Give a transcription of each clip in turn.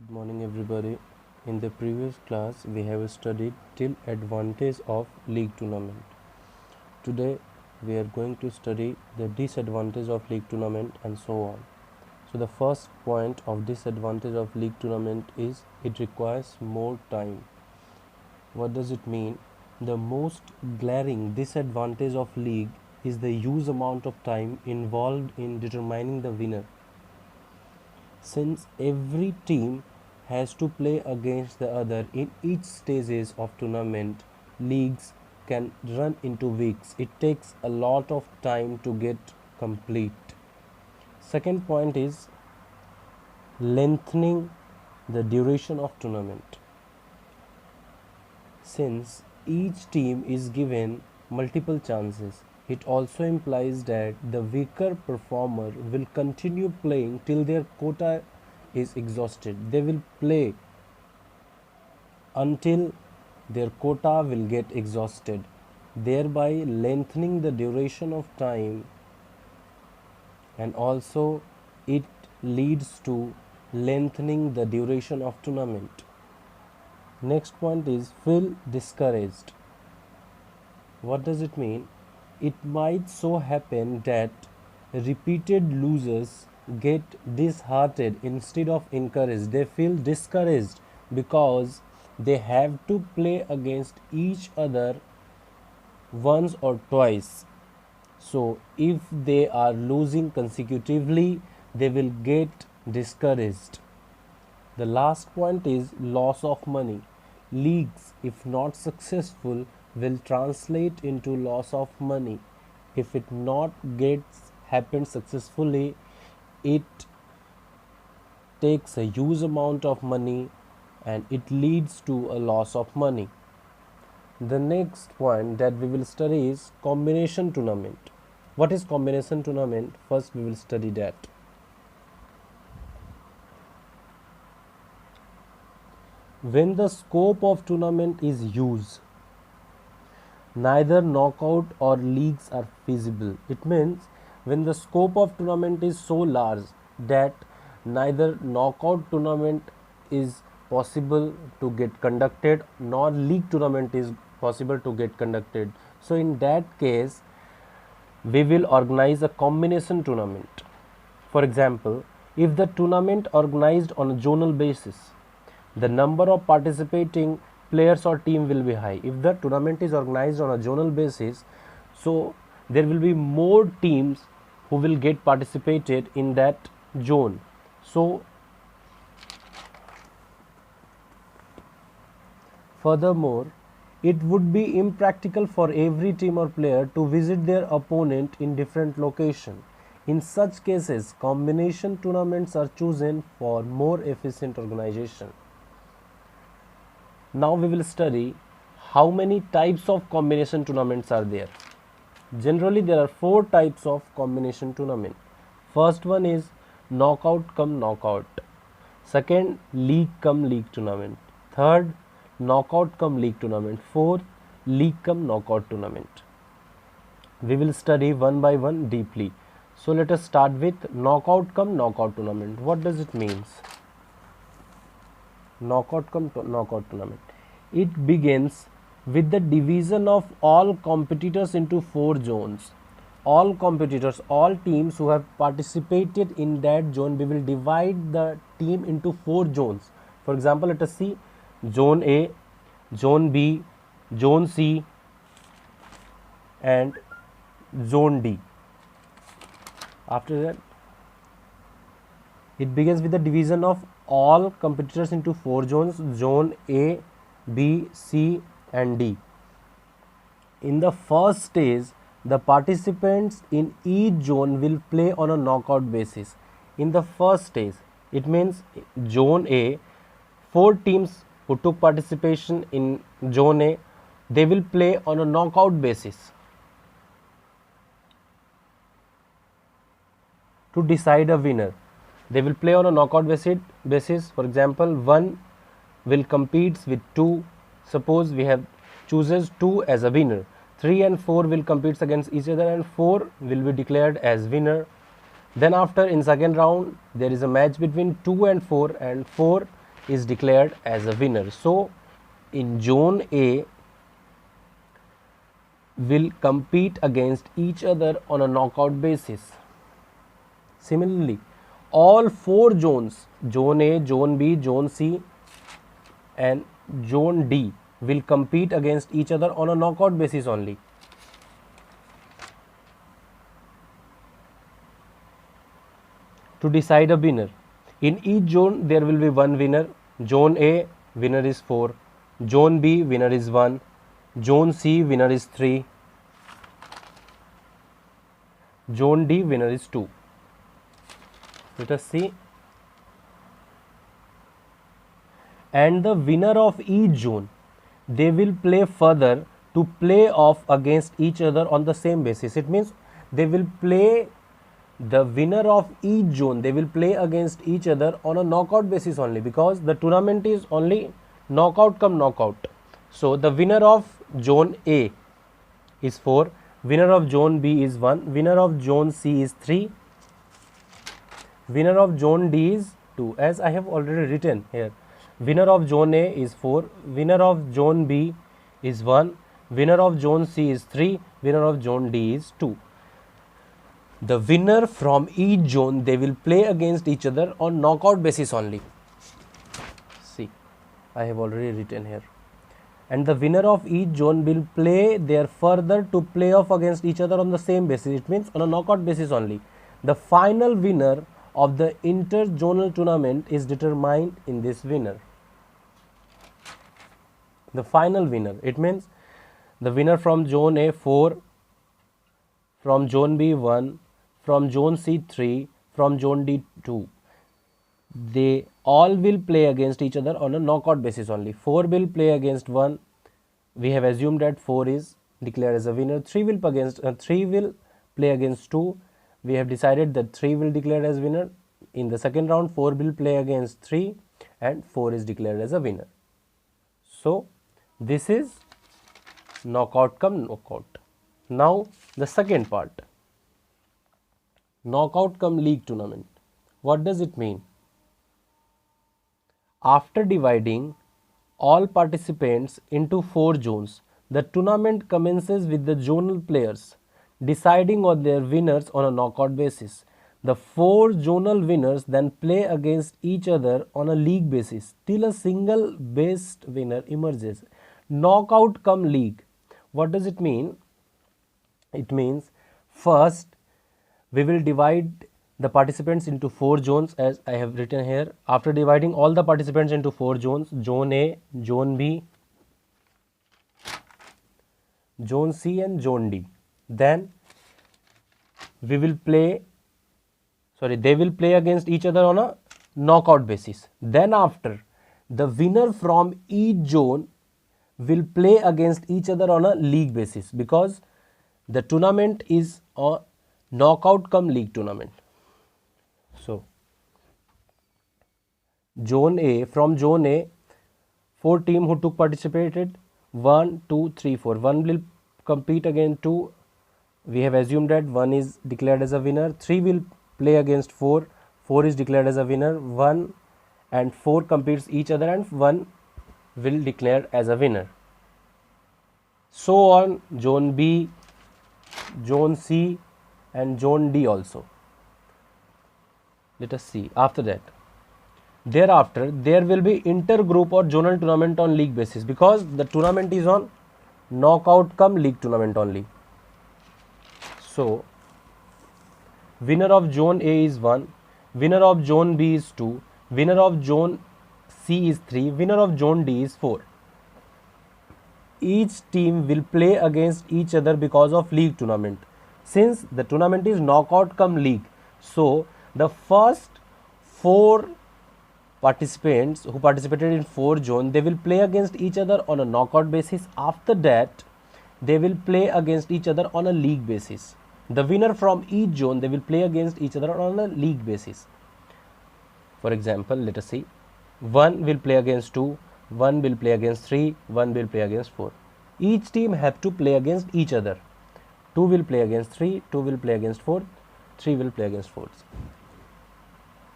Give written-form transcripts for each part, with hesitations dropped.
Good morning everybody. In the previous class we have studied till advantage of league tournament. Today we are going to study the disadvantage of league tournament and so on. So the first point of disadvantage of league tournament is it requires more time. What does it mean? The most glaring disadvantage of league is the huge amount of time involved in determining the winner. Since every team has to play against the other in each stages of tournament, leagues can run into weeks. It takes a lot of time to get complete. Second point is lengthening the duration of tournament. Since each team is given multiple chances, it also implies that the weaker performer will continue playing till their quota is exhausted. They will play until their quota will get exhausted, thereby lengthening the duration of time, and also it leads to lengthening the duration of tournament. Next point is feel discouraged. What does it mean? It might so happen that repeated losers get disheartened instead of encouraged. They feel discouraged because they have to play against each other once or twice. So, if they are losing consecutively, they will get discouraged. The last point is loss of money. Leagues, if not successful, will translate into loss of money. If it not gets happened successfully, it takes a huge amount of money and it leads to a loss of money. The next point that we will study is combination tournament. What is combination tournament? First we will study that. When the scope of tournament is huge, neither knockout or leagues are feasible. It means when the scope of tournament is so large that neither knockout tournament is possible to get conducted nor league tournament is possible to get conducted. So in that case, we will organize a combination tournament. For example, if the tournament organized on a zonal basis, the number of participating players or team will be high. If the tournament is organized on a zonal basis, so there will be more teams who will get participated in that zone. So furthermore, it would be impractical for every team or player to visit their opponent in different location. In such cases, combination tournaments are chosen for more efficient organization. Now we will study how many types of combination tournaments are there. Generally there are 4 types of combination tournament. First one is knockout cum knockout. Second, league cum league tournament. Third, knockout cum league tournament. Fourth, league cum knockout tournament. We will study one by one deeply. So let us start with knockout cum knockout tournament. What does it means? Knockout cum knockout tournament. It begins with the division of all competitors into 4 zones. All competitors, all teams who have participated in that zone, we will divide the team into 4 zones. For example, let us see zone A, zone B, zone C and zone D. After that, it begins with the division of all competitors into 4 zones, zone A, B, C and D. In the first stage, the participants in each zone will play on a knockout basis. In the first stage, it means zone A, 4 teams who took participation in zone A, they will play on a knockout basis to decide a winner. They will play on a knockout basis. For example, 1 will compete with 2. Suppose we have chooses 2 as a winner. 3 and 4 will compete against each other and 4 will be declared as winner. Then after in second round there is a match between 2 and 4 and 4 is declared as a winner. So in Zone A will compete against each other on a knockout basis. Similarly, all 4 zones, Zone A, Zone B, Zone C and Zone D will compete against each other on a knockout basis only. To decide a winner. In each zone there will be one winner. Zone A, winner is 4. Zone B, winner is 1. Zone C, winner is 3. Zone D, winner is 2. Let us see. And the winner of each zone, they will play further to play off against each other on the same basis. It means they will play, the winner of each zone, they will play against each other on a knockout basis only, because the tournament is only knockout come knockout. So the winner of Zone A is 4, winner of Zone B is 1, winner of Zone C is 3, winner of Zone D is 2, as I have already written here. Winner of Zone A is 4, winner of Zone B is 1, winner of Zone C is 3, winner of Zone D is 2. The winner from each zone, they will play against each other on knockout basis only. See, I have already written here. And the winner of each zone will play there further to play off against each other on the same basis. It means on a knockout basis only. The final winner of the inter-zonal tournament is determined in this winner. The final winner, it means the winner from Zone A 4, from Zone B 1, from Zone C 3, from Zone D 2. They all will play against each other on a knockout basis only. 4 will play against 1. We have assumed that 4 is declared as a winner. 3 will play against 2. We have decided that 3 will declare as winner. In the second round, 4 will play against 3 and 4 is declared as a winner. So this is knockout come knockout. Now the second part, knockout come league tournament. What does it mean? After dividing all participants into 4 zones, the tournament commences with the zonal players deciding on their winners on a knockout basis. The 4 zonal winners then play against each other on a league basis till a single best winner emerges. Knockout come league. What does it mean? It means first we will divide the participants into 4 zones, as I have written here. After dividing all the participants into 4 zones, Zone A, Zone B, Zone C and Zone D, then they will play against each other on a knockout basis. Then after, the winner from each zone will play against each other on a league basis, because the tournament is a knockout come league tournament. So Zone A, from Zone A, 4 teams who took participated, 1, 2, 3, 4. 1 will compete against 2. We have assumed that 1 is declared as a winner. 3 will play against 4. 4 is declared as a winner. 1 and 4 competes each other and 1 will declare as a winner. So on, Zone B, Zone C and Zone D also. Let us see after that. Thereafter, there will be inter-group or zonal tournament on league basis, because the tournament is on knockout come league tournament only. So, winner of Zone A is 1, winner of Zone B is 2, winner of Zone C is 3, winner of Zone D is 4. Each team will play against each other because of league tournament. Since the tournament is knockout come league, so the first 4 participants who participated in 4 zones, they will play against each other on a knockout basis. After that, they will play against each other on a league basis. The winner from each zone, they will play against each other on a league basis. For example, let us see. 1 will play against 2, 1 will play against 3, 1 will play against 4. Each team have to play against each other. 2 will play against 3, 2 will play against 4, 3 will play against 4.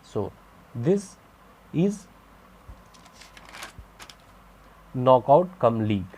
So this is knockout come league.